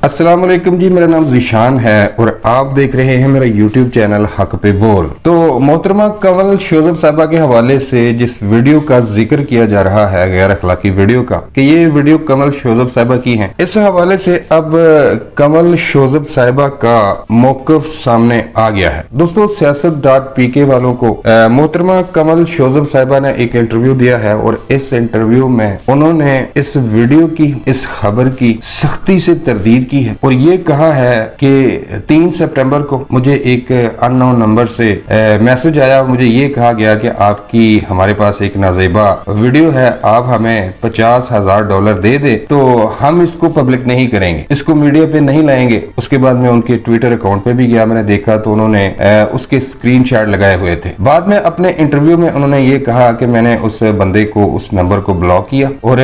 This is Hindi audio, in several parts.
अस्सलाम वालेकुम जी, मेरा नाम ज़ीशान है और आप देख रहे हैं मेरा यूट्यूब चैनल हक पे बोल। तो मोहतरमा कंवल शोजब साहबा के हवाले से जिस वीडियो का जिक्र किया जा रहा है, गैर अखलाकी वीडियो का, कि ये वीडियो कंवल शोजब साहबा की है, इस हवाले से अब कंवल शोजब साहबा का मौकफ सामने आ गया है। दोस्तों, siyaasat.pk वालों को मोहतरमा कंवल शोजब साहबा ने एक इंटरव्यू दिया है और इस इंटरव्यू में उन्होंने इस वीडियो की, इस खबर की सख्ती से तरदीद की है और ये कहा है कि 3 सितंबर को मुझे एक अननोन नंबर से मैसेज आया, मुझे ये कहा गया कि आपकी हमारे पास एक नाजेबा वीडियो है, आप हमें $50,000 दे दे तो हम इसको पब्लिक नहीं करेंगे, इसको मीडिया पे नहीं लाएंगे। उसके बाद में उनके ट्विटर अकाउंट पे भी गया, मैंने देखा तो उन्होंने उसके स्क्रीनशॉट लगाए हुए थे। बाद में अपने इंटरव्यू में उन्होंने ये कहा कि मैंने उस बंदे को, उस नंबर को ब्लॉक किया और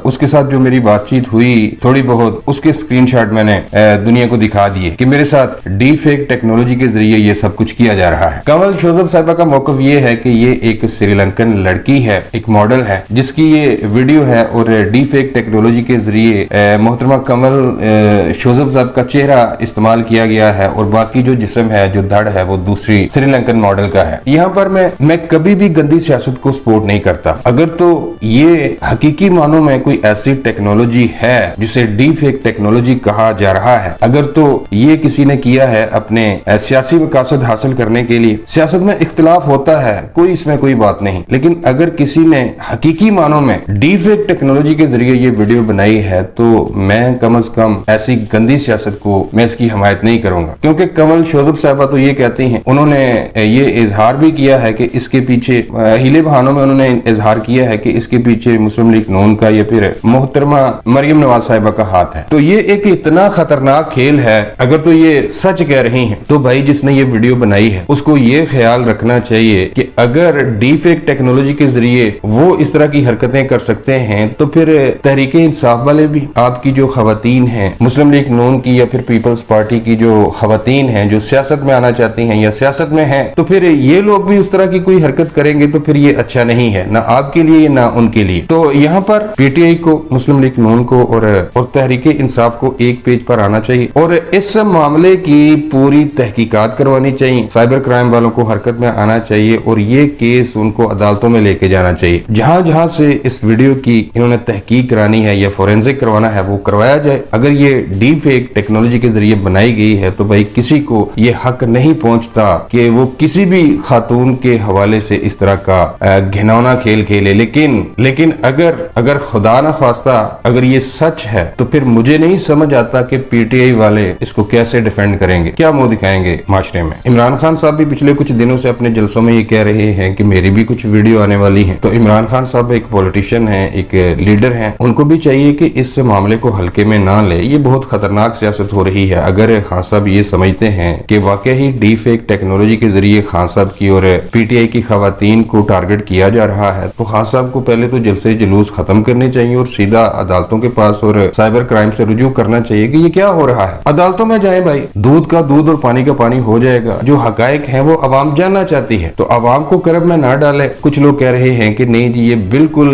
उसके साथ जो मेरी बातचीत हुई थोड़ी बहुत, उसके स्क्रीनशॉट मैंने दुनिया को दिखा दिए कि मेरे साथ डी फेक टेक्नोलॉजी के जरिए ये सब कुछ किया जा रहा है। कंवल शोजब साहिबा का मौकफ ये है कि ये एक श्रीलंकन लड़की है, एक मॉडल है, जिसकी ये वीडियो है और डी फेक टेक्नोलॉजी के जरिए मोहतरमा कंवल शोजब साहब का चेहरा इस्तेमाल किया गया है और बाकी जो जिस्म है, जो धड़ है, वो दूसरी श्रीलंकन मॉडल का है। यहाँ पर मैं कभी भी गंदी सियासत को सपोर्ट नहीं करता। अगर तो ये हकीकी मानों में कोई ऐसी टेक्नोलॉजी है जिसे डी फेक टेक्नोलॉजी कहा जा रहा है, अगर तो ये किसी ने किया है अपने सियासी मकासद हासिल करने के लिए, सियासत में इख्तिलाफ होता है, कोई इसमें कोई बात नहीं, लेकिन अगर किसी ने हकीकी मानों में डी फेक टेक्नोलॉजी के जरिए ये वीडियो बनाई है तो मैं कम से कम ऐसी गंदी सियासत को मैं इसकी हिमायत नहीं करूंगा। क्योंकि कंवल शोजब साहबा तो ये कहती हैं, उन्होंने ये इजहार भी किया है कि इसके पीछे हीले बहानों में उन्होंने इजहार किया है कि इसके पीछे मुस्लिम लीग नून का या फिर मोहतरमा मरियम नवाज साहिबा का हाथ है। तो ये एक इतना खतरनाक खेल है। अगर तो ये सच कह रही हैं तो भाई जिसने ये वीडियो बनाई है उसको ये ख्याल रखना चाहिए कि अगर डी फेक टेक्नोलॉजी के जरिए वो इस तरह की हरकतें कर सकते हैं तो फिर तहरीके इंसाफ वाले भी, आपकी जो खवातीन हैं, मुस्लिम लीग नून की या फिर पीपल्स पार्टी की जो खवातीन हैं जो सियासत में आना चाहती हैं या सियासत में हैं, तो फिर ये लोग भी उस तरह की कोई हरकत करेंगे तो फिर ये अच्छा नहीं है, ना आपके लिए ना उनके लिए। तो यहाँ पर पीटीआई को, मुस्लिम लीग नून को और तहरीके इंसाफ को एक पेज पर आना चाहिए और इस मामले की पूरी तहकीकात करवानी चाहिए। साइबर क्राइम वालों को हरकत में आना चाहिए और ये केस उनको अदालतों में लेके जाना चाहिए। जहां जहां से इस वीडियो की इन्होंने तहकीक करानी है या फोरेंसिक करवाना है वो करवाया जाए। अगर ये डी फेक टेक्नोलॉजी के जरिए बनाई गई है तो भाई किसी को ये हक नहीं पहुंचता कि वो किसी भी खातून के हवाले से इस तरह का घिनौना खेल खेले। लेकिन अगर खुदा ना खास्ता अगर ये सच है तो फिर मुझे नहीं समझ आता कि पीटीआई वाले इसको कैसे डिफेंड करेंगे, क्या मुंह दिखाएंगे माशरे में। इमरान खान साहब भी पिछले कुछ दिनों से अपने जलसों में ये कह रहे हैं कि मेरी भी कुछ वीडियो आने वाली है। तो इमरान खान साहब एक पॉलिटिशियन है, एक लीडर है, उनको भी चाहिए कि इस मामले को हल्के में ना ले। ये बहुत खतरनाक सियासत हो रही है। अगर खान साहब ये समझते हैं कि वाकई ही डी फेक टेक्नोलॉजी के जरिए खान साहब की और पीटीआई की खवातीन को टारगेट किया जा रहा है तो खान साहब को पहले तो जलसे जुलूस खत्म करने चाहिए और सीधा अदालतों के पास और साइबर क्राइम से रुजू करना चाहिए कि ये क्या हो रहा है। अदालतों में जाए भाई, दूध का दूध और पानी का पानी हो जाएगा। जो हकायक है वो अवाम जानना चाहती है तो अवाम को करब में ना डाले। कुछ लोग कह रहे हैं कि नहीं जी ये बिल्कुल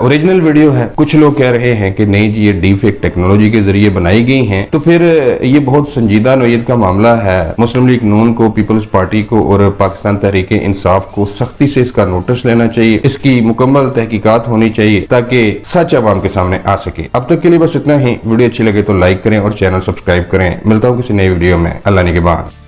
ओरिजिनल वीडियो है, कुछ लोग कह रहे हैं कि नहीं जी ये डी फेक टेक्नोलॉजी के जरिए बनाई गई है। तो फिर ये बहुत संजीदा नौयत का मामला है। मुस्लिम लीग नून को, पीपल्स पार्टी को और पाकिस्तान तहरीके इंसाफ को सख्ती से इसका नोटिस लेना चाहिए, इसकी मुकम्मल तहकीकात होनी चाहिए ताकि सच अवाम के सामने आ सके। अब तक के लिए बस इतना ही। वीडियो अच्छी लगे तो लाइक करें और चैनल सब्सक्राइब करें। मिलता हूँ किसी नई वीडियो में। अल्लाह निगहबान।